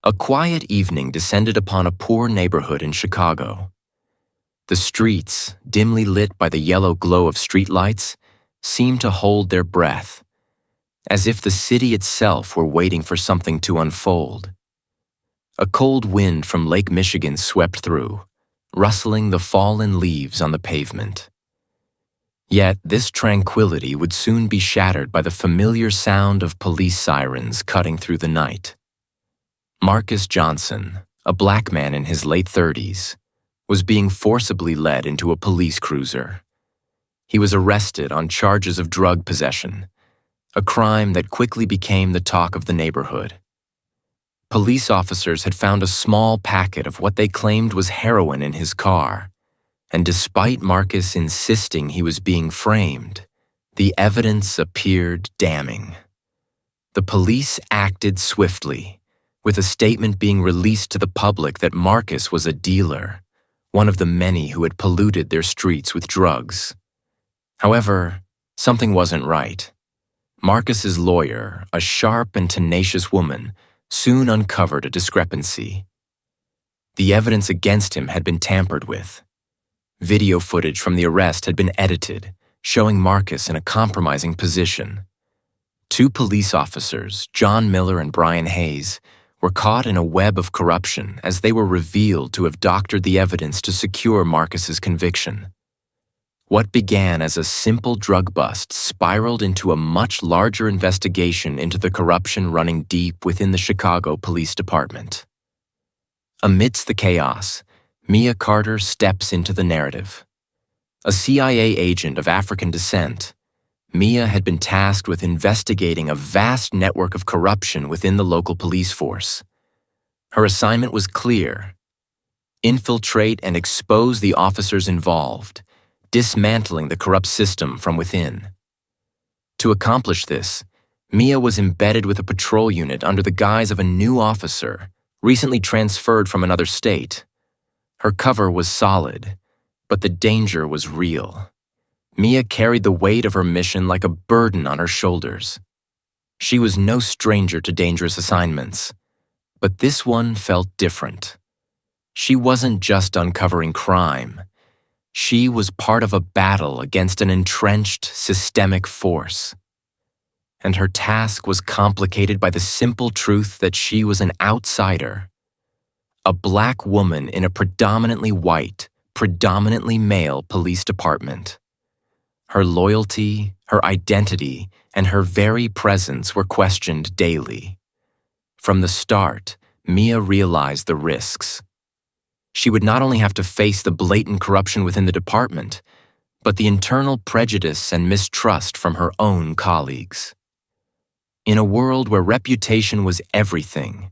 A quiet evening descended upon a poor neighborhood in Chicago. The streets, dimly lit by the yellow glow of streetlights, seemed to hold their breath, as if the city itself were waiting for something to unfold. A cold wind from Lake Michigan swept through, rustling the fallen leaves on the pavement. Yet this tranquility would soon be shattered by the familiar sound of police sirens cutting through the night. Marcus Johnson, a black man in his late 30s, was being forcibly led into a police cruiser. He was arrested on charges of drug possession, a crime that quickly became the talk of the neighborhood. Police officers had found a small packet of what they claimed was heroin in his car, and despite Marcus insisting he was being framed, the evidence appeared damning. The police acted swiftly, with a statement being released to the public that Marcus was a dealer, one of the many who had polluted their streets with drugs. However, something wasn't right. Marcus's lawyer, a sharp and tenacious woman, soon uncovered a discrepancy. The evidence against him had been tampered with. Video footage from the arrest had been edited, showing Marcus in a compromising position. Two police officers, John Miller and Brian Hayes, were caught in a web of corruption as they were revealed to have doctored the evidence to secure Marcus's conviction. What began as a simple drug bust spiraled into a much larger investigation into the corruption running deep within the Chicago Police Department. Amidst the chaos, Mia Carter steps into the narrative. A CIA agent of African descent, Mia had been tasked with investigating a vast network of corruption within the local police force. Her assignment was clear: infiltrate and expose the officers involved, dismantling the corrupt system from within. To accomplish this, Mia was embedded with a patrol unit under the guise of a new officer, recently transferred from another state. Her cover was solid, but the danger was real. Mia carried the weight of her mission like a burden on her shoulders. She was no stranger to dangerous assignments, but this one felt different. She wasn't just uncovering crime. She was part of a battle against an entrenched, systemic force. And her task was complicated by the simple truth that she was an outsider. A black woman in a predominantly white, predominantly male police department. Her loyalty, her identity, and her very presence were questioned daily. From the start, Mia realized the risks. She would not only have to face the blatant corruption within the department, but the internal prejudice and mistrust from her own colleagues. In a world where reputation was everything,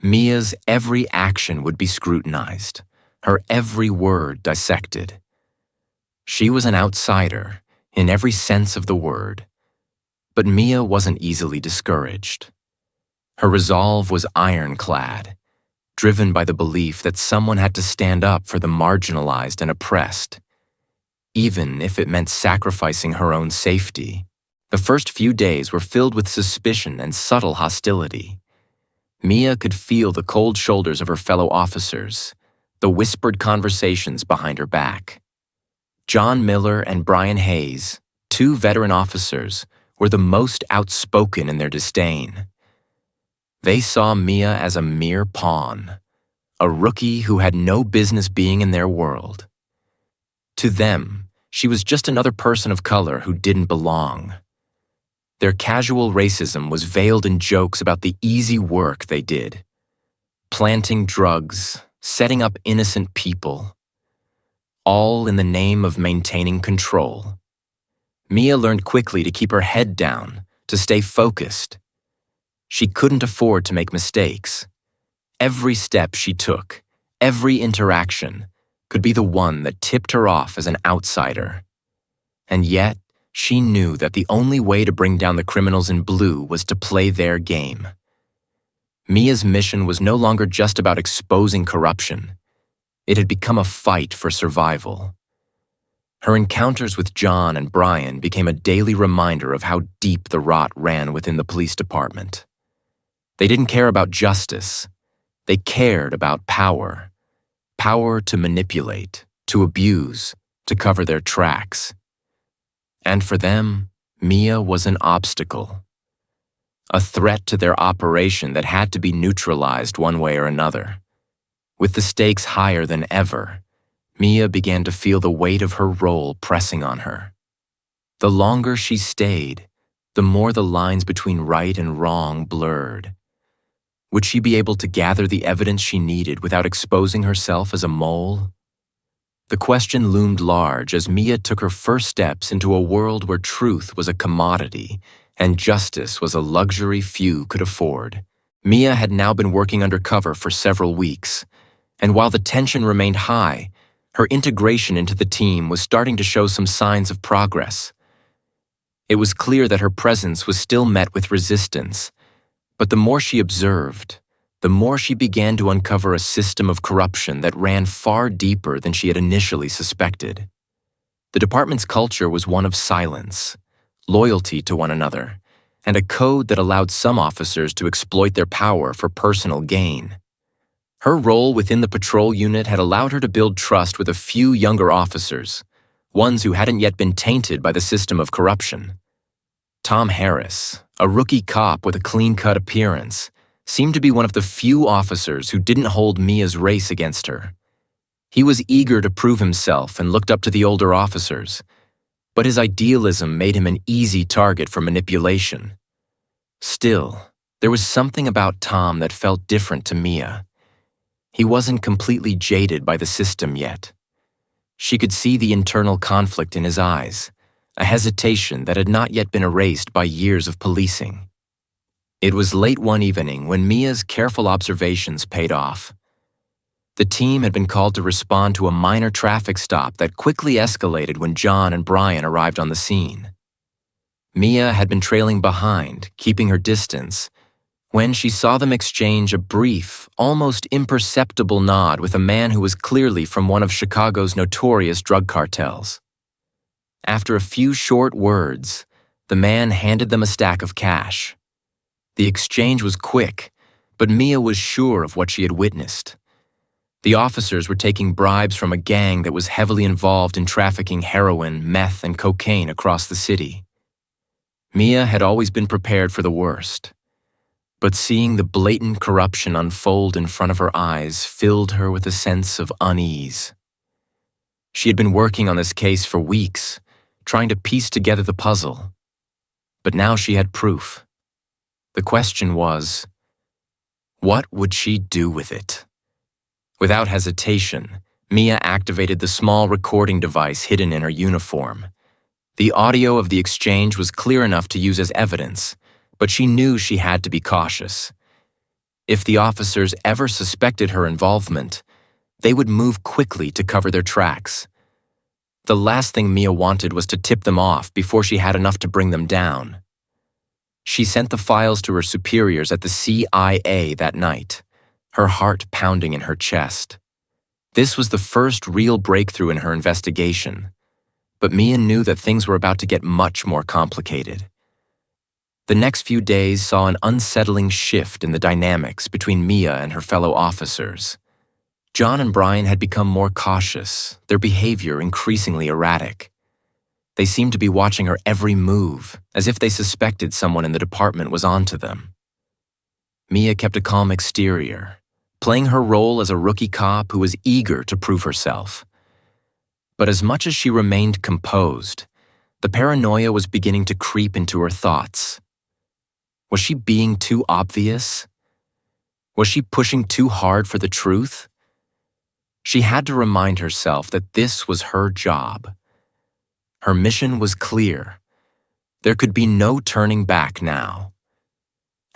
Mia's every action would be scrutinized, her every word dissected. She was an outsider in every sense of the word, but Mia wasn't easily discouraged. Her resolve was ironclad, driven by the belief that someone had to stand up for the marginalized and oppressed, even if it meant sacrificing her own safety. The first few days were filled with suspicion and subtle hostility. Mia could feel the cold shoulders of her fellow officers, the whispered conversations behind her back. John Miller and Brian Hayes, two veteran officers, were the most outspoken in their disdain. They saw Mia as a mere pawn, a rookie who had no business being in their world. To them, she was just another person of color who didn't belong. Their casual racism was veiled in jokes about the easy work they did, planting drugs, setting up innocent people, all in the name of maintaining control. Mia learned quickly to keep her head down, to stay focused. She couldn't afford to make mistakes. Every step she took, every interaction, could be the one that tipped her off as an outsider. And yet, she knew that the only way to bring down the criminals in blue was to play their game. Mia's mission was no longer just about exposing corruption. It had become a fight for survival. Her encounters with John and Brian became a daily reminder of how deep the rot ran within the police department. They didn't care about justice. They cared about power. Power to manipulate, to abuse, to cover their tracks. And for them, Mia was an obstacle. A threat to their operation that had to be neutralized one way or another. With the stakes higher than ever, Mia began to feel the weight of her role pressing on her. The longer she stayed, the more the lines between right and wrong blurred. Would she be able to gather the evidence she needed without exposing herself as a mole? The question loomed large as Mia took her first steps into a world where truth was a commodity and justice was a luxury few could afford. Mia had now been working undercover for several weeks, and while the tension remained high, her integration into the team was starting to show some signs of progress. It was clear that her presence was still met with resistance, but the more she observed, the more she began to uncover a system of corruption that ran far deeper than she had initially suspected. The department's culture was one of silence, loyalty to one another, and a code that allowed some officers to exploit their power for personal gain. Her role within the patrol unit had allowed her to build trust with a few younger officers, ones who hadn't yet been tainted by the system of corruption. Tom Harris, a rookie cop with a clean-cut appearance, seemed to be one of the few officers who didn't hold Mia's race against her. He was eager to prove himself and looked up to the older officers, but his idealism made him an easy target for manipulation. Still, there was something about Tom that felt different to Mia. He wasn't completely jaded by the system yet. She could see the internal conflict in his eyes, a hesitation that had not yet been erased by years of policing. It was late one evening when Mia's careful observations paid off. The team had been called to respond to a minor traffic stop that quickly escalated when John and Brian arrived on the scene. Mia had been trailing behind, keeping her distance, when she saw them exchange a brief, almost imperceptible nod with a man who was clearly from one of Chicago's notorious drug cartels. After a few short words, the man handed them a stack of cash. The exchange was quick, but Mia was sure of what she had witnessed. The officers were taking bribes from a gang that was heavily involved in trafficking heroin, meth, and cocaine across the city. Mia had always been prepared for the worst, but seeing the blatant corruption unfold in front of her eyes filled her with a sense of unease. She had been working on this case for weeks, trying to piece together the puzzle, but now she had proof. The question was, what would she do with it? Without hesitation, Mia activated the small recording device hidden in her uniform. The audio of the exchange was clear enough to use as evidence, but she knew she had to be cautious. If the officers ever suspected her involvement, they would move quickly to cover their tracks. The last thing Mia wanted was to tip them off before she had enough to bring them down. She sent the files to her superiors at the CIA that night, her heart pounding in her chest. This was the first real breakthrough in her investigation, but Mia knew that things were about to get much more complicated. The next few days saw an unsettling shift in the dynamics between Mia and her fellow officers. John and Brian had become more cautious, their behavior increasingly erratic. They seemed to be watching her every move, as if they suspected someone in the department was onto them. Mia kept a calm exterior, playing her role as a rookie cop who was eager to prove herself. But as much as she remained composed, the paranoia was beginning to creep into her thoughts. Was she being too obvious? Was she pushing too hard for the truth? She had to remind herself that this was her job. Her mission was clear. There could be no turning back now.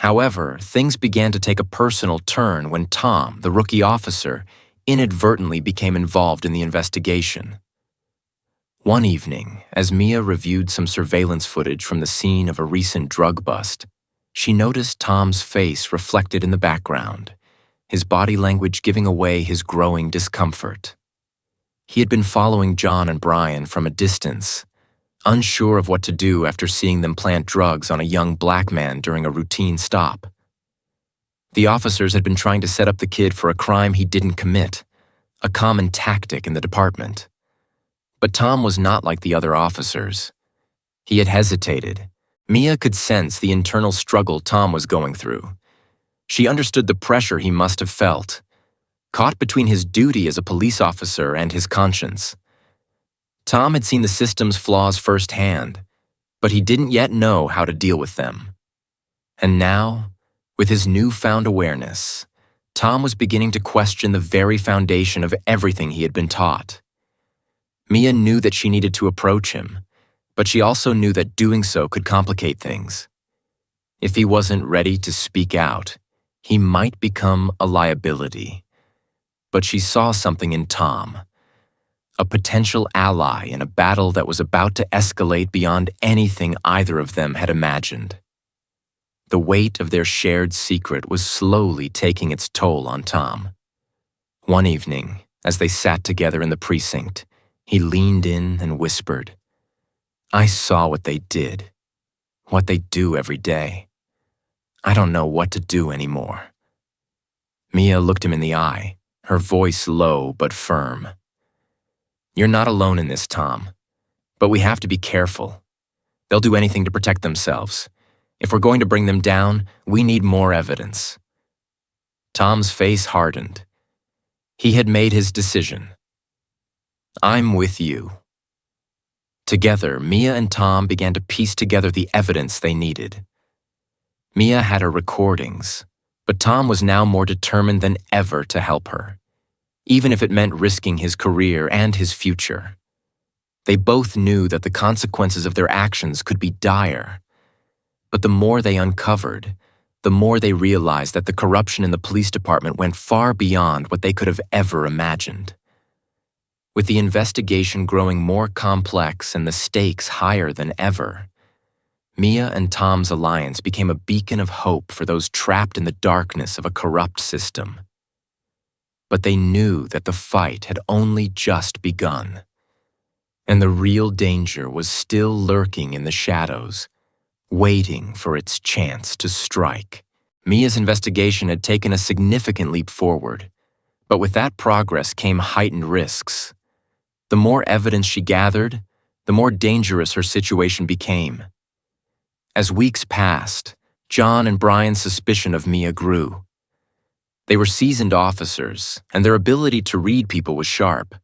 However, things began to take a personal turn when Tom, the rookie officer, inadvertently became involved in the investigation. One evening, as Mia reviewed some surveillance footage from the scene of a recent drug bust, she noticed Tom's face reflected in the background, his body language giving away his growing discomfort. He had been following John and Brian from a distance, unsure of what to do after seeing them plant drugs on a young black man during a routine stop. The officers had been trying to set up the kid for a crime he didn't commit, a common tactic in the department. But Tom was not like the other officers. He had hesitated. Mia could sense the internal struggle Tom was going through. She understood the pressure he must have felt, caught between his duty as a police officer and his conscience. Tom had seen the system's flaws firsthand, but he didn't yet know how to deal with them. And now, with his newfound awareness, Tom was beginning to question the very foundation of everything he had been taught. Mia knew that she needed to approach him, but she also knew that doing so could complicate things. If he wasn't ready to speak out, he might become a liability. But she saw something in Tom, a potential ally in a battle that was about to escalate beyond anything either of them had imagined. The weight of their shared secret was slowly taking its toll on Tom. One evening, as they sat together in the precinct, he leaned in and whispered, "I saw what they did, what they do every day. I don't know what to do anymore." Mia looked him in the eye, her voice low but firm. "You're not alone in this, Tom, but we have to be careful. They'll do anything to protect themselves. If we're going to bring them down, we need more evidence." Tom's face hardened. He had made his decision. "I'm with you." Together, Mia and Tom began to piece together the evidence they needed. Mia had her recordings, but Tom was now more determined than ever to help her, even if it meant risking his career and his future. They both knew that the consequences of their actions could be dire. But the more they uncovered, the more they realized that the corruption in the police department went far beyond what they could have ever imagined. With the investigation growing more complex and the stakes higher than ever, Mia and Tom's alliance became a beacon of hope for those trapped in the darkness of a corrupt system. But they knew that the fight had only just begun, and the real danger was still lurking in the shadows, waiting for its chance to strike. Mia's investigation had taken a significant leap forward, but with that progress came heightened risks. The more evidence she gathered, the more dangerous her situation became. As weeks passed, John and Brian's suspicion of Mia grew. They were seasoned officers, and their ability to read people was sharp.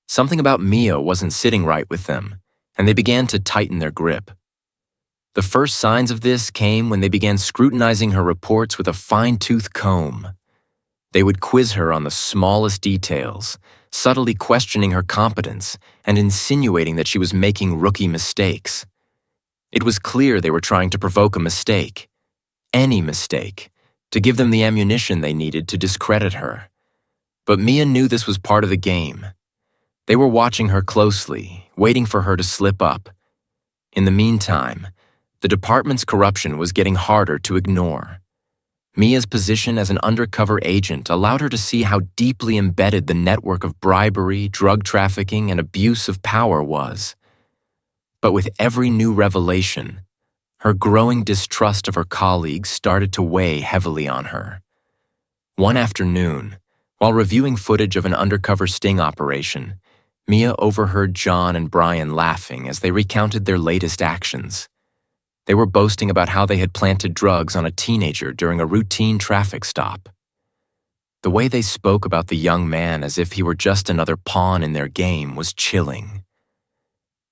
Something about Mia wasn't sitting right with them, and they began to tighten their grip. The first signs of this came when they began scrutinizing her reports with a fine-tooth comb. They would quiz her on the smallest details, subtly questioning her competence and insinuating that she was making rookie mistakes. It was clear they were trying to provoke a mistake, any mistake, to give them the ammunition they needed to discredit her. But Mia knew this was part of the game. They were watching her closely, waiting for her to slip up. In the meantime, the department's corruption was getting harder to ignore. Mia's position as an undercover agent allowed her to see how deeply embedded the network of bribery, drug trafficking, and abuse of power was. But with every new revelation, her growing distrust of her colleagues started to weigh heavily on her. One afternoon, while reviewing footage of an undercover sting operation, Mia overheard John and Brian laughing as they recounted their latest actions. They were boasting about how they had planted drugs on a teenager during a routine traffic stop. The way they spoke about the young man as if he were just another pawn in their game was chilling.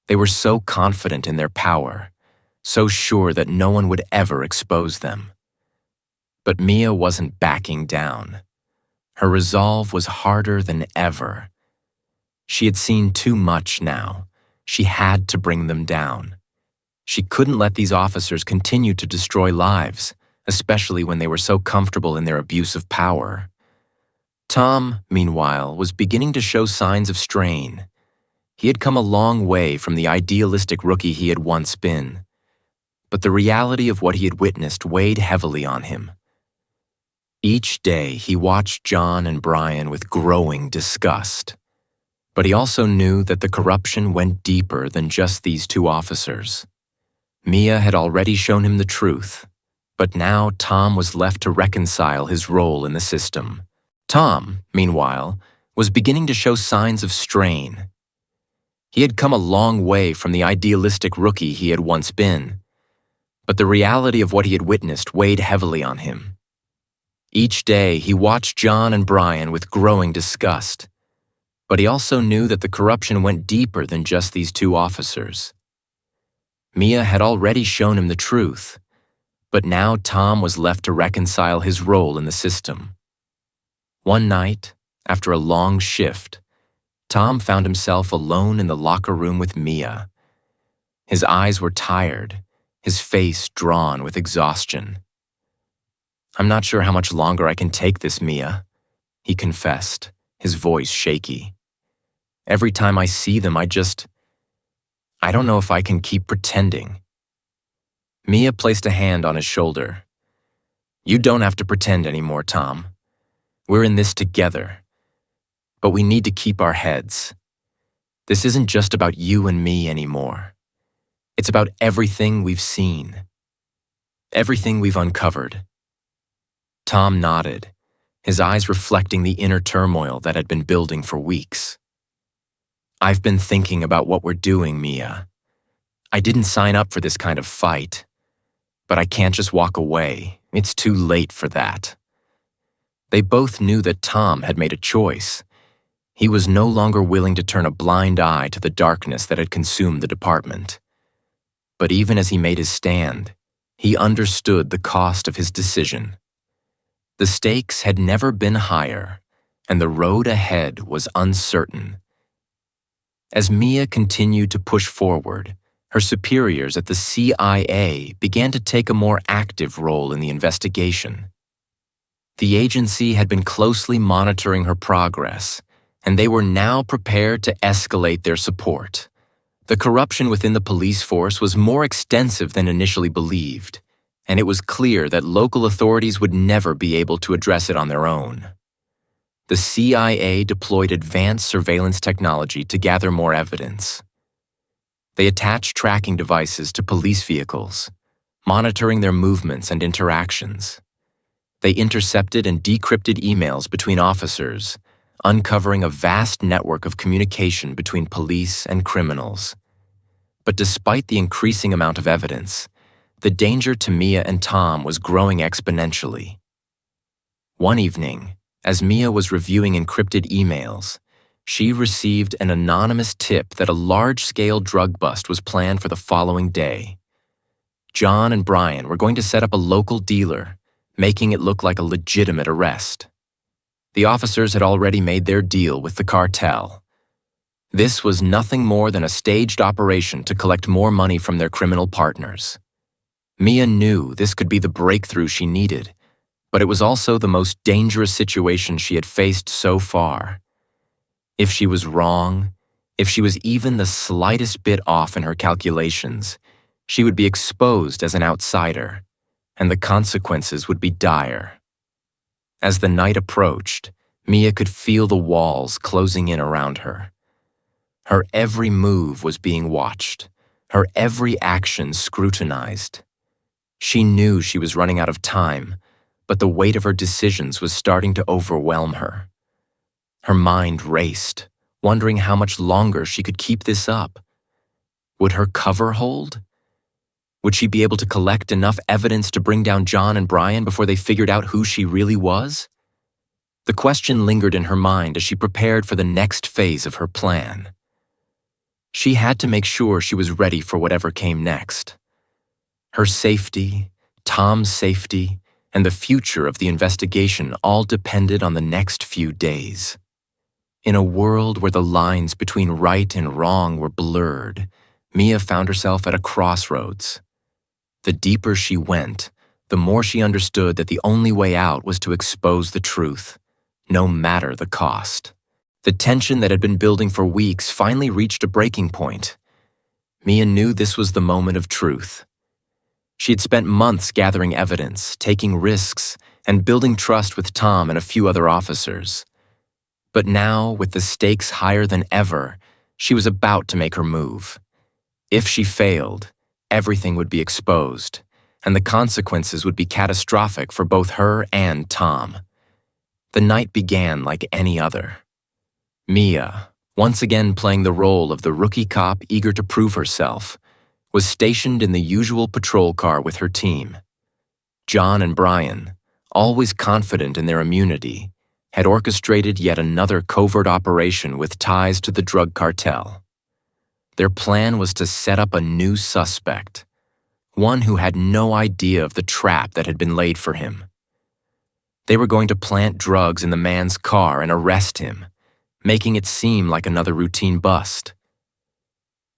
They were so confident in their power, so sure that no one would ever expose them. But Mia wasn't backing down. Her resolve was harder than ever. She had seen too much now. She had to bring them down. She couldn't let these officers continue to destroy lives, especially when they were so comfortable in their abuse of power. Tom, meanwhile, was beginning to show signs of strain. He had come a long way from the idealistic rookie he had once been, but the reality of what he had witnessed weighed heavily on him. Each day, he watched John and Brian with growing disgust, but he also knew that the corruption went deeper than just these two officers. Mia had already shown him the truth. But now Tom was left to reconcile his role in the system. Tom, meanwhile, was beginning to show signs of strain. He had come a long way from the idealistic rookie he had once been, but the reality of what he had witnessed weighed heavily on him. Each day he watched John and Brian with growing disgust, but he also knew that the corruption went deeper than just these two officers. Mia had already shown him the truth, but now Tom was left to reconcile his role in the system. One night, after a long shift, Tom found himself alone in the locker room with Mia. His eyes were tired, his face drawn with exhaustion. "I'm not sure how much longer I can take this, Mia," he confessed, his voice shaky. "Every time I see them, I don't know if I can keep pretending." Mia placed a hand on his shoulder. "You don't have to pretend anymore, Tom. We're in this together. But we need to keep our heads. This isn't just about you and me anymore. It's about everything we've seen, everything we've uncovered." Tom nodded, his eyes reflecting the inner turmoil that had been building for weeks. "I've been thinking about what we're doing, Mia. I didn't sign up for this kind of fight, but I can't just walk away. It's too late for that." They both knew that Tom had made a choice. He was no longer willing to turn a blind eye to the darkness that had consumed the department. But even as he made his stand, he understood the cost of his decision. The stakes had never been higher, and the road ahead was uncertain. As Mia continued to push forward, her superiors at the CIA began to take a more active role in the investigation. The agency had been closely monitoring her progress, and they were now prepared to escalate their support. The corruption within the police force was more extensive than initially believed, and it was clear that local authorities would never be able to address it on their own. The CIA deployed advanced surveillance technology to gather more evidence. They attached tracking devices to police vehicles, monitoring their movements and interactions. They intercepted and decrypted emails between officers, uncovering a vast network of communication between police and criminals. But despite the increasing amount of evidence, the danger to Mia and Tom was growing exponentially. One evening, as Mia was reviewing encrypted emails, she received an anonymous tip that a large-scale drug bust was planned for the following day. John and Brian were going to set up a local dealer, making it look like a legitimate arrest. The officers had already made their deal with the cartel. This was nothing more than a staged operation to collect more money from their criminal partners. Mia knew this could be the breakthrough she needed, but it was also the most dangerous situation she had faced so far. If she was wrong, if she was even the slightest bit off in her calculations, she would be exposed as an outsider, and the consequences would be dire. As the night approached, Mia could feel the walls closing in around her. Her every move was being watched, her every action scrutinized. She knew she was running out of time, but the weight of her decisions was starting to overwhelm her. Her mind raced, wondering how much longer she could keep this up. Would her cover hold? Would she be able to collect enough evidence to bring down John and Brian before they figured out who she really was? The question lingered in her mind as she prepared for the next phase of her plan. She had to make sure she was ready for whatever came next. Her safety, Tom's safety, and the future of the investigation all depended on the next few days. In a world where the lines between right and wrong were blurred, Mia found herself at a crossroads. The deeper she went, the more she understood that the only way out was to expose the truth, no matter the cost. The tension that had been building for weeks finally reached a breaking point. Mia knew this was the moment of truth. She had spent months gathering evidence, taking risks, and building trust with Tom and a few other officers. But now, with the stakes higher than ever, she was about to make her move. If she failed, everything would be exposed, and the consequences would be catastrophic for both her and Tom. The night began like any other. Mia, once again playing the role of the rookie cop eager to prove herself, was stationed in the usual patrol car with her team. John and Brian, always confident in their immunity, had orchestrated yet another covert operation with ties to the drug cartel. Their plan was to set up a new suspect, one who had no idea of the trap that had been laid for him. They were going to plant drugs in the man's car and arrest him, making it seem like another routine bust.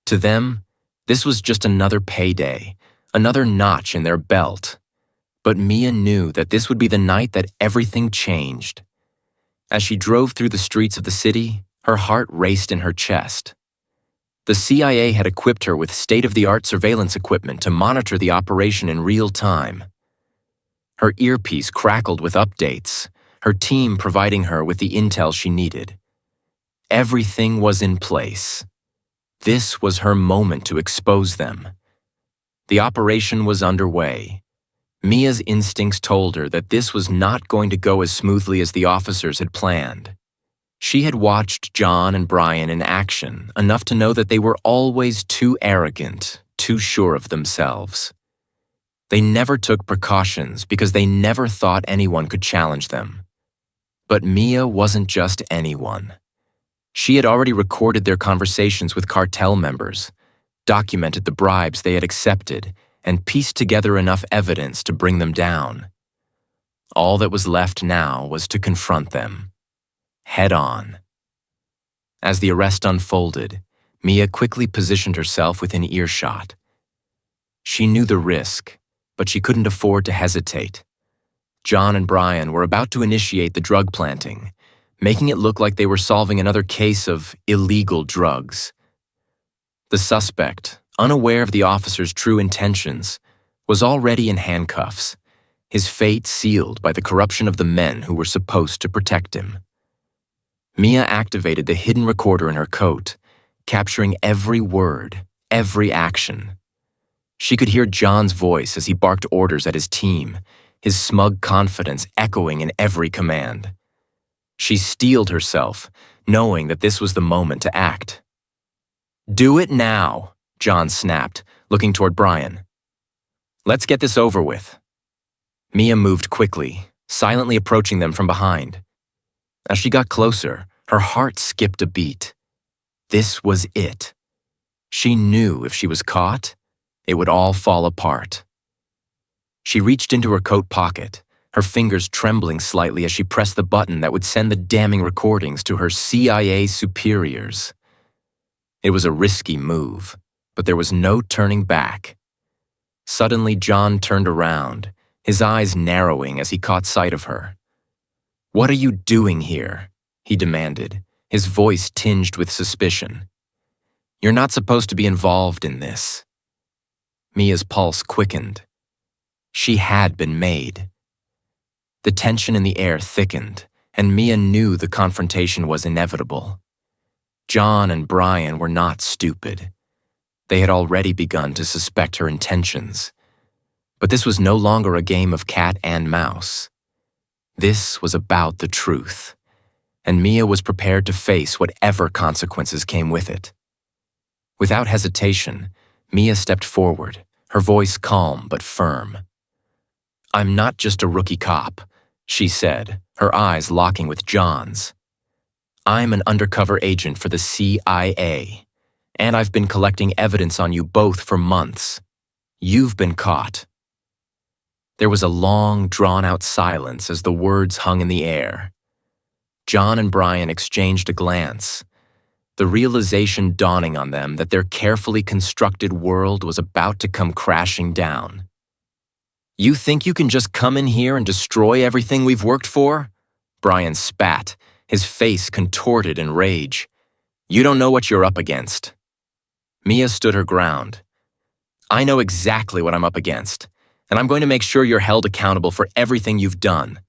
To them, this was just another payday, another notch in their belt. But Mia knew that this would be the night that everything changed. As she drove through the streets of the city, her heart raced in her chest. The CIA had equipped her with state-of-the-art surveillance equipment to monitor the operation in real time. Her earpiece crackled with updates, her team providing her with the intel she needed. Everything was in place. This was her moment to expose them. The operation was underway. Mia's instincts told her that this was not going to go as smoothly as the officers had planned. She had watched John and Brian in action enough to know that they were always too arrogant, too sure of themselves. They never took precautions because they never thought anyone could challenge them. But Mia wasn't just anyone. She had already recorded their conversations with cartel members, documented the bribes they had accepted, and pieced together enough evidence to bring them down. All that was left now was to confront them, head on. As the arrest unfolded, Mia quickly positioned herself within earshot. She knew the risk, but she couldn't afford to hesitate. John and Brian were about to initiate the drug planting, making it look like they were solving another case of illegal drugs. The suspect, unaware of the officer's true intentions, was already in handcuffs, his fate sealed by the corruption of the men who were supposed to protect him. Mia activated the hidden recorder in her coat, capturing every word, every action. She could hear John's voice as he barked orders at his team, his smug confidence echoing in every command. She steeled herself, knowing that this was the moment to act. "Do it now," John snapped, looking toward Brian. "Let's get this over with." Mia moved quickly, silently approaching them from behind. As she got closer, her heart skipped a beat. This was it. She knew if she was caught, it would all fall apart. She reached into her coat pocket, her fingers trembling slightly as she pressed the button that would send the damning recordings to her CIA superiors. It was a risky move, but there was no turning back. Suddenly, John turned around, his eyes narrowing as he caught sight of her. "What are you doing here?" he demanded, his voice tinged with suspicion. "You're not supposed to be involved in this." Mia's pulse quickened. She had been made. The tension in the air thickened, and Mia knew the confrontation was inevitable. John and Brian were not stupid. They had already begun to suspect her intentions. But this was no longer a game of cat and mouse. This was about the truth, and Mia was prepared to face whatever consequences came with it. Without hesitation, Mia stepped forward, her voice calm but firm. "I'm not just a rookie cop," she said, her eyes locking with John's. "I'm an undercover agent for the CIA, and I've been collecting evidence on you both for months. You've been caught." There was a long, drawn-out silence as the words hung in the air. John and Brian exchanged a glance, the realization dawning on them that their carefully constructed world was about to come crashing down. "You think you can just come in here and destroy everything we've worked for?" Brian spat, his face contorted in rage. "You don't know what you're up against." Mia stood her ground. "I know exactly what I'm up against, and I'm going to make sure you're held accountable for everything you've done."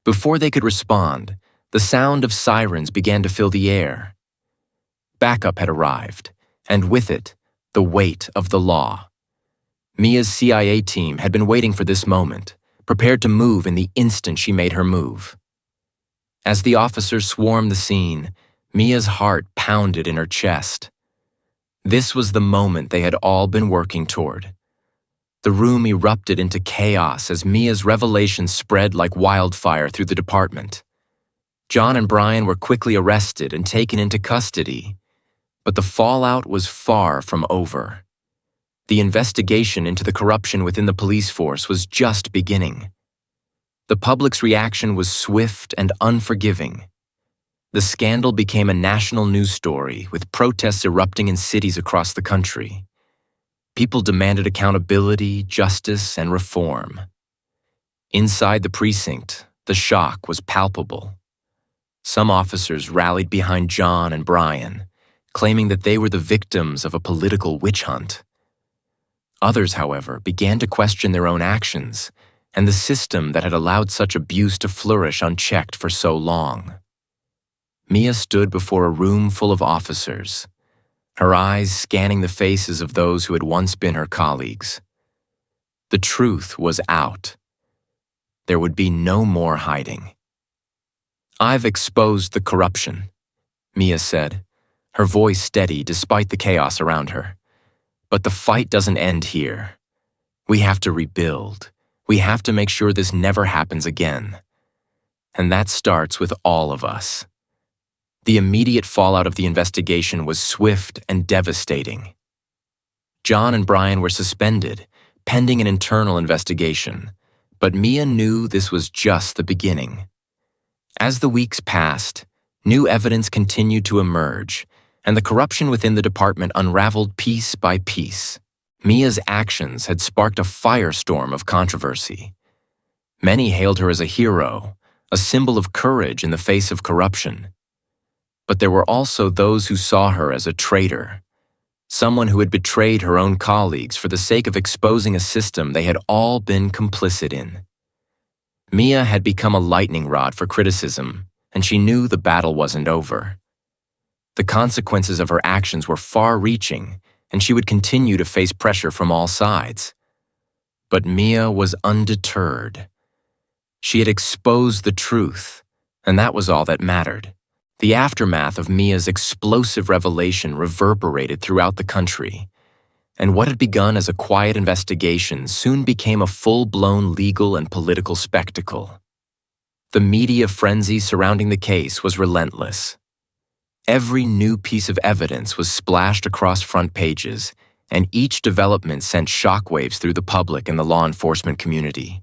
Before they could respond, the sound of sirens began to fill the air. Backup had arrived, and with it, the weight of the law. Mia's CIA team had been waiting for this moment, prepared to move in the instant she made her move. As the officers swarmed the scene, Mia's heart pounded in her chest. This was the moment they had all been working toward. The room erupted into chaos as Mia's revelations spread like wildfire through the department. John and Brian were quickly arrested and taken into custody, but the fallout was far from over. The investigation into the corruption within the police force was just beginning. The public's reaction was swift and unforgiving. The scandal became a national news story, with protests erupting in cities across the country. People demanded accountability, justice, and reform. Inside the precinct, the shock was palpable. Some officers rallied behind John and Brian, claiming that they were the victims of a political witch hunt. Others, however, began to question their own actions and the system that had allowed such abuse to flourish unchecked for so long. Mia stood before a room full of officers, her eyes scanning the faces of those who had once been her colleagues. The truth was out. There would be no more hiding. "I've exposed the corruption," Mia said, her voice steady despite the chaos around her. "But the fight doesn't end here. We have to rebuild. We have to make sure this never happens again. And that starts with all of us." The immediate fallout of the investigation was swift and devastating. John and Brian were suspended, pending an internal investigation, but Mia knew this was just the beginning. As the weeks passed, new evidence continued to emerge, and the corruption within the department unraveled piece by piece. Mia's actions had sparked a firestorm of controversy. Many hailed her as a hero, a symbol of courage in the face of corruption. But there were also those who saw her as a traitor, someone who had betrayed her own colleagues for the sake of exposing a system they had all been complicit in. Mia had become a lightning rod for criticism, and she knew the battle wasn't over. The consequences of her actions were far-reaching, and she would continue to face pressure from all sides. But Mia was undeterred. She had exposed the truth, and that was all that mattered. The aftermath of Mia's explosive revelation reverberated throughout the country, and what had begun as a quiet investigation soon became a full-blown legal and political spectacle. The media frenzy surrounding the case was relentless. Every new piece of evidence was splashed across front pages, and each development sent shockwaves through the public and the law enforcement community.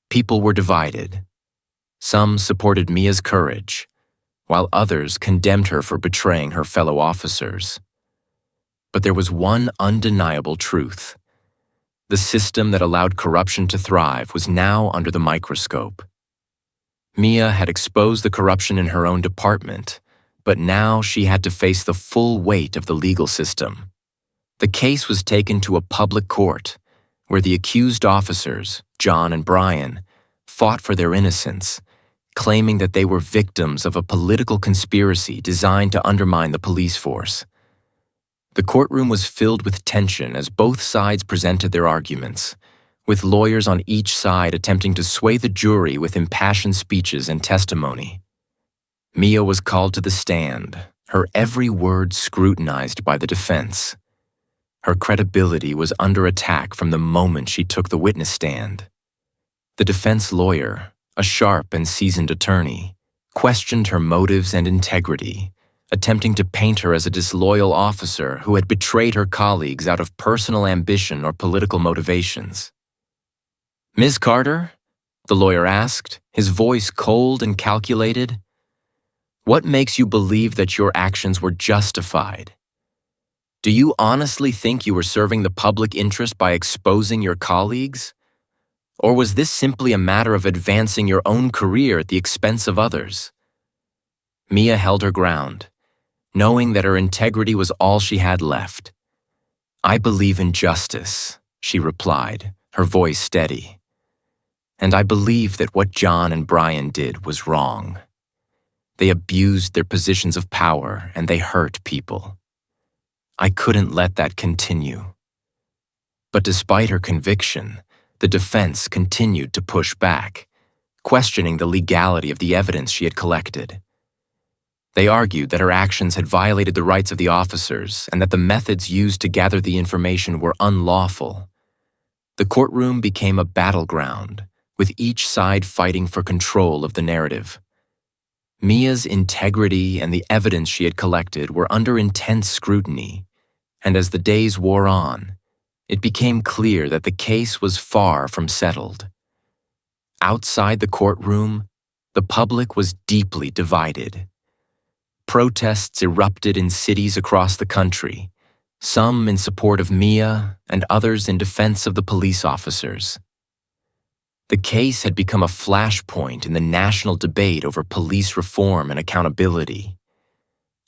People were divided. Some supported Mia's courage, while others condemned her for betraying her fellow officers. But there was one undeniable truth. The system that allowed corruption to thrive was now under the microscope. Mia had exposed the corruption in her own department, but now she had to face the full weight of the legal system. The case was taken to a public court, where the accused officers, John and Brian, fought for their innocence, claiming that they were victims of a political conspiracy designed to undermine the police force. The courtroom was filled with tension as both sides presented their arguments, with lawyers on each side attempting to sway the jury with impassioned speeches and testimony. Mia was called to the stand, her every word scrutinized by the defense. Her credibility was under attack from the moment she took the witness stand. The defense lawyer, a sharp and seasoned attorney, questioned her motives and integrity, attempting to paint her as a disloyal officer who had betrayed her colleagues out of personal ambition or political motivations. "Ms. Carter?" the lawyer asked, his voice cold and calculated. "What makes you believe that your actions were justified? Do you honestly think you were serving the public interest by exposing your colleagues? Or was this simply a matter of advancing your own career at the expense of others?" Mia held her ground, knowing that her integrity was all she had left. "I believe in justice," she replied, her voice steady. "And I believe that what John and Brian did was wrong. They abused their positions of power and they hurt people. I couldn't let that continue." But despite her conviction, the defense continued to push back, questioning the legality of the evidence she had collected. They argued that her actions had violated the rights of the officers and that the methods used to gather the information were unlawful. The courtroom became a battleground, with each side fighting for control of the narrative. Mia's integrity and the evidence she had collected were under intense scrutiny, and as the days wore on, it became clear that the case was far from settled. Outside the courtroom, the public was deeply divided. Protests erupted in cities across the country, some in support of Mia and others in defense of the police officers. The case had become a flashpoint in the national debate over police reform and accountability.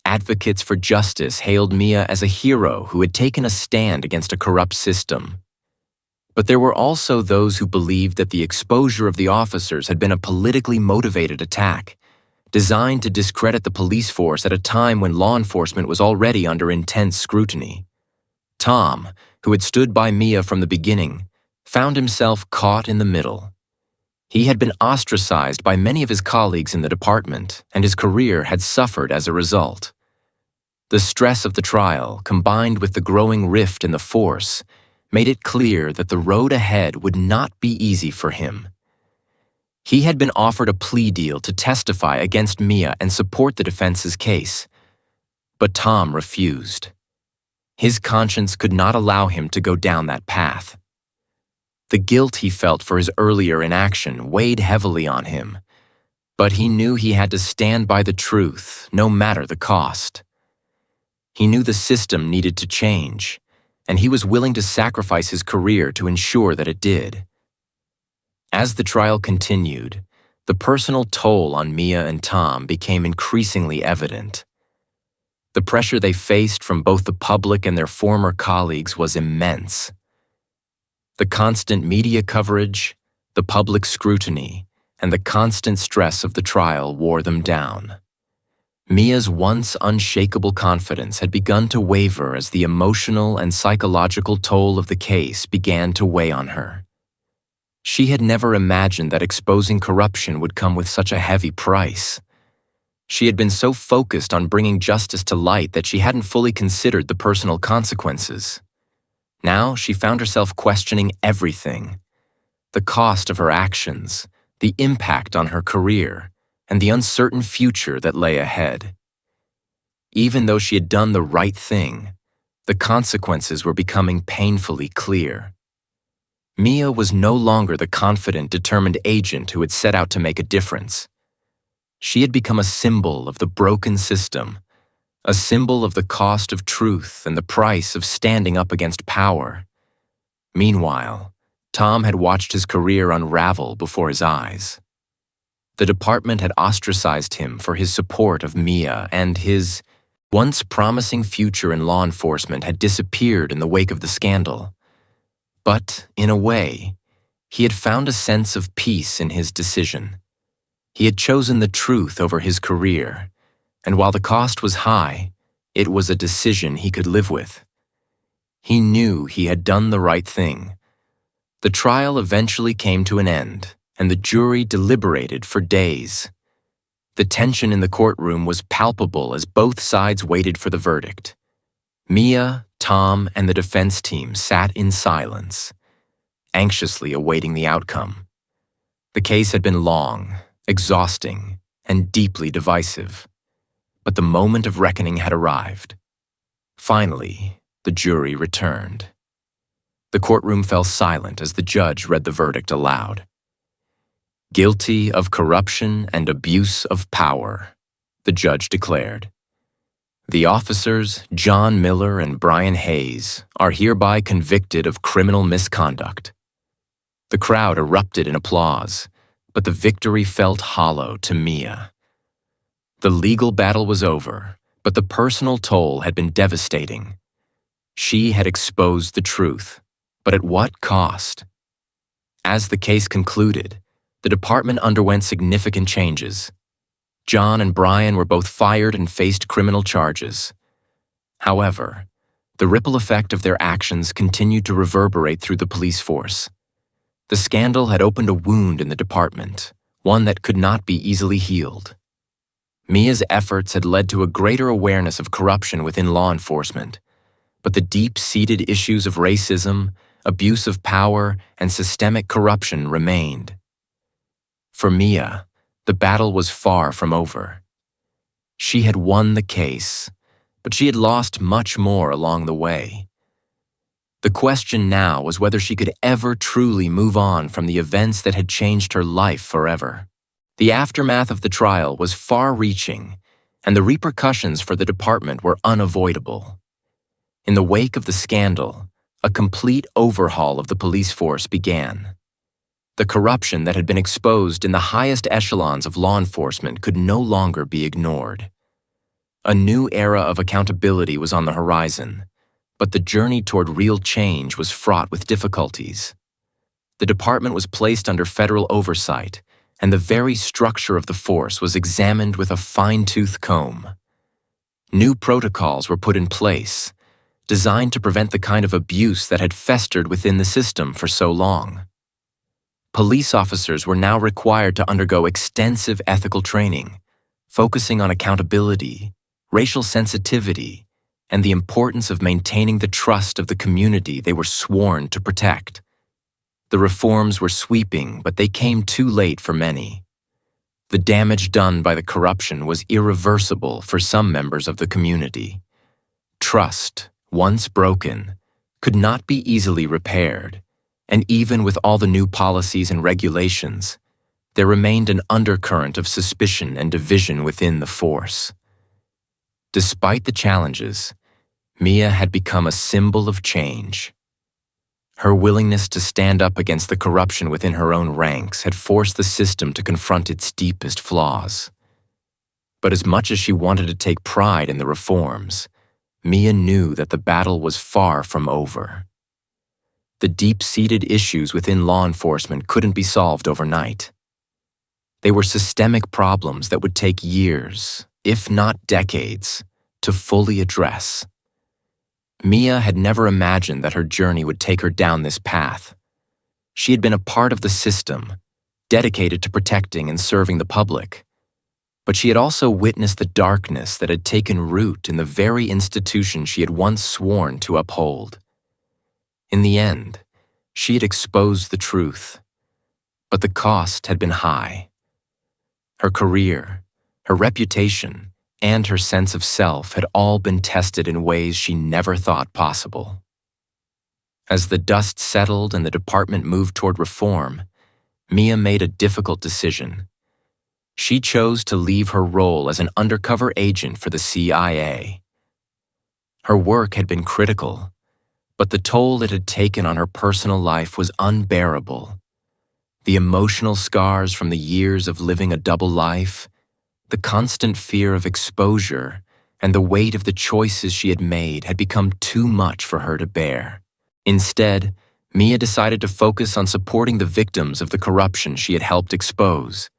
Advocates for justice hailed Mia as a hero who had taken a stand against a corrupt system. But there were also those who believed that the exposure of the officers had been a politically motivated attack, designed to discredit the police force at a time when law enforcement was already under intense scrutiny. Tom, who had stood by Mia from the beginning, found himself caught in the middle. He had been ostracized by many of his colleagues in the department, and his career had suffered as a result. The stress of the trial, combined with the growing rift in the force, made it clear that the road ahead would not be easy for him. He had been offered a plea deal to testify against Mia and support the defense's case, but Tom refused. His conscience could not allow him to go down that path. The guilt he felt for his earlier inaction weighed heavily on him, but he knew he had to stand by the truth, no matter the cost. He knew the system needed to change, and he was willing to sacrifice his career to ensure that it did. As the trial continued, the personal toll on Mia and Tom became increasingly evident. The pressure they faced from both the public and their former colleagues was immense. The constant media coverage, the public scrutiny, and the constant stress of the trial wore them down. Mia's once unshakable confidence had begun to waver as the emotional and psychological toll of the case began to weigh on her. She had never imagined that exposing corruption would come with such a heavy price. She had been so focused on bringing justice to light that she hadn't fully considered the personal consequences. Now she found herself questioning everything: the cost of her actions, the impact on her career, and the uncertain future that lay ahead. Even though she had done the right thing, the consequences were becoming painfully clear. Mia was no longer the confident, determined agent who had set out to make a difference. She had become a symbol of the broken system, a symbol of the cost of truth and the price of standing up against power. Meanwhile, Tom had watched his career unravel before his eyes. The department had ostracized him for his support of Mia, and his once promising future in law enforcement had disappeared in the wake of the scandal. But, in a way, he had found a sense of peace in his decision. He had chosen the truth over his career, and while the cost was high, it was a decision he could live with. He knew he had done the right thing. The trial eventually came to an end, and the jury deliberated for days. The tension in the courtroom was palpable as both sides waited for the verdict. Mia, Tom, and the defense team sat in silence, anxiously awaiting the outcome. The case had been long, exhausting, and deeply divisive, but the moment of reckoning had arrived. Finally, the jury returned. The courtroom fell silent as the judge read the verdict aloud. Guilty of corruption and abuse of power, the judge declared. The officers, John Miller and Brian Hayes, are hereby convicted of criminal misconduct. The crowd erupted in applause, but the victory felt hollow to Mia. The legal battle was over, but the personal toll had been devastating. She had exposed the truth, but at what cost? As the case concluded, the department underwent significant changes. John and Brian were both fired and faced criminal charges. However, The ripple effect of their actions continued to reverberate through the police force. The scandal had opened a wound in the department, one that could not be easily healed. Mia's efforts had led to a greater awareness of corruption within law enforcement, but the deep-seated issues of racism, abuse of power, and systemic corruption remained. For Mia, the battle was far from over. She had won the case, but she had lost much more along the way. The question now was whether she could ever truly move on from the events that had changed her life forever. The aftermath of the trial was far-reaching, and the repercussions for the department were unavoidable. In the wake of the scandal, a complete overhaul of the police force began. The corruption that had been exposed in the highest echelons of law enforcement could no longer be ignored. A new era of accountability was on the horizon, but the journey toward real change was fraught with difficulties. The department was placed under federal oversight, and the very structure of the force was examined with a fine-tooth comb. New protocols were put in place, designed to prevent the kind of abuse that had festered within the system for so long. Police officers were now required to undergo extensive ethical training, focusing on accountability, racial sensitivity, and the importance of maintaining the trust of the community they were sworn to protect. The reforms were sweeping, but they came too late for many. The damage done by the corruption was irreversible for some members of the community. Trust, once broken, could not be easily repaired, and even with all the new policies and regulations, there remained an undercurrent of suspicion and division within the force. Despite the challenges, Mia had become a symbol of change. Her willingness to stand up against the corruption within her own ranks had forced the system to confront its deepest flaws. But as much as she wanted to take pride in the reforms, Mia knew that the battle was far from over. The deep-seated issues within law enforcement couldn't be solved overnight. They were systemic problems that would take years, if not decades, to fully address. Mia had never imagined that her journey would take her down this path. She had been a part of the system, dedicated to protecting and serving the public. But she had also witnessed the darkness that had taken root in the very institution she had once sworn to uphold. In the end, she had exposed the truth, but the cost had been high. Her career, her reputation, and her sense of self had all been tested in ways she never thought possible. As the dust settled and the department moved toward reform, Mia made a difficult decision. She chose to leave her role as an undercover agent for the CIA. Her work had been critical, but the toll it had taken on her personal life was unbearable. The emotional scars from the years of living a double life, the constant fear of exposure, and the weight of the choices she had made had become too much for her to bear. Instead, Mia decided to focus on supporting the victims of the corruption she had helped expose.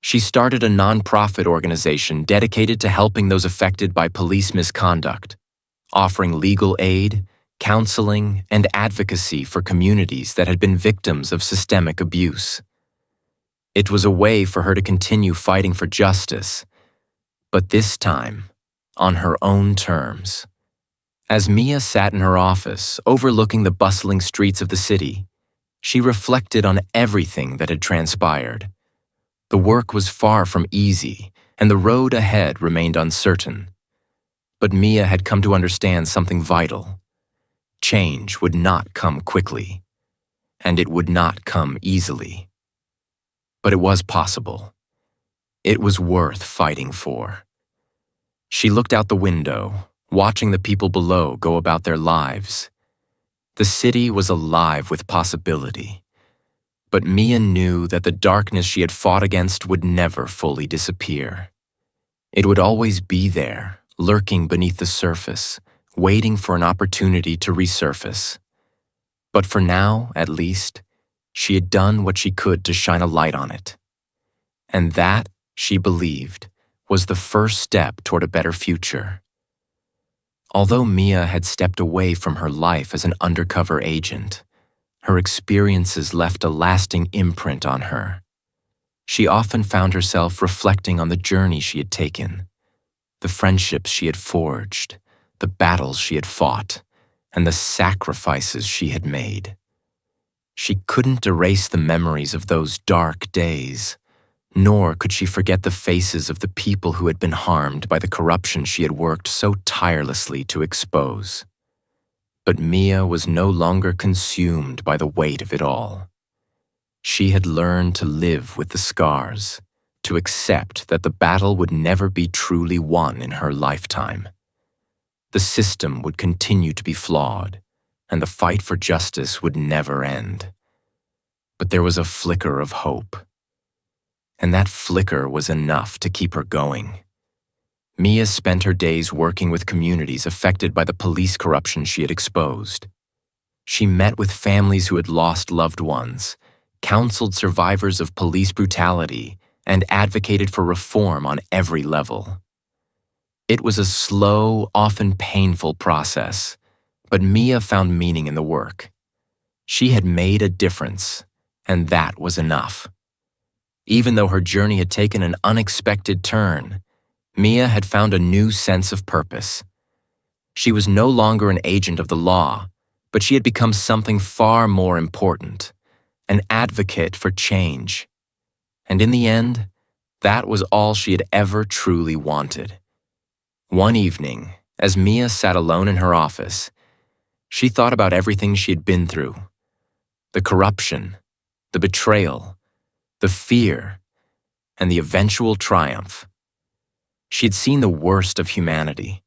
She started a nonprofit organization dedicated to helping those affected by police misconduct, offering legal aid, counseling, and advocacy for communities that had been victims of systemic abuse. It was a way for her to continue fighting for justice, but this time, on her own terms. As Mia sat in her office, overlooking the bustling streets of the city, she reflected on everything that had transpired. The work was far from easy, and the road ahead remained uncertain. But Mia had come to understand something vital. Change would not come quickly, and it would not come easily. But it was possible. It was worth fighting for. She looked out the window, watching the people below go about their lives. The city was alive with possibility. But Mia knew that the darkness she had fought against would never fully disappear. It would always be there, lurking beneath the surface, waiting for an opportunity to resurface. But for now, at least, she had done what she could to shine a light on it. And that, she believed, was the first step toward a better future. Although Mia had stepped away from her life as an undercover agent, her experiences left a lasting imprint on her. She often found herself reflecting on the journey she had taken, the friendships she had forged, the battles she had fought, and the sacrifices she had made. She couldn't erase the memories of those dark days, nor could she forget the faces of the people who had been harmed by the corruption she had worked so tirelessly to expose. But Mia was no longer consumed by the weight of it all. She had learned to live with the scars, to accept that the battle would never be truly won in her lifetime. The system would continue to be flawed, and the fight for justice would never end. But there was a flicker of hope, and that flicker was enough to keep her going. Mia spent her days working with communities affected by the police corruption she had exposed. She met with families who had lost loved ones, counseled survivors of police brutality, and advocated for reform on every level. It was a slow, often painful process, but Mia found meaning in the work. She had made a difference, and that was enough. Even though her journey had taken an unexpected turn, Mia had found a new sense of purpose. She was no longer an agent of the law, but she had become something far more important, an advocate for change. And in the end, that was all she had ever truly wanted. One evening, as Mia sat alone in her office, she thought about everything she had been through. The corruption, the betrayal, the fear, and the eventual triumph. She had seen the worst of humanity,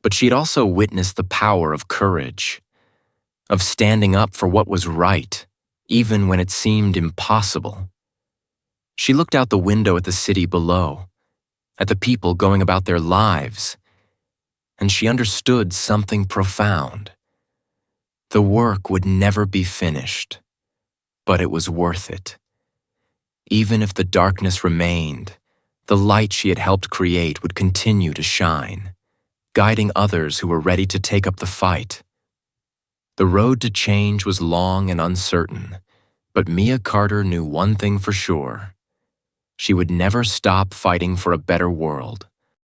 but she had also witnessed the power of courage, of standing up for what was right, even when it seemed impossible. She looked out the window at the city below, at the people going about their lives, and she understood something profound. The work would never be finished, but it was worth it. Even if the darkness remained, the light she had helped create would continue to shine, guiding others who were ready to take up the fight. The road to change was long and uncertain, but Mia Carter knew one thing for sure. She would never stop fighting for a better world.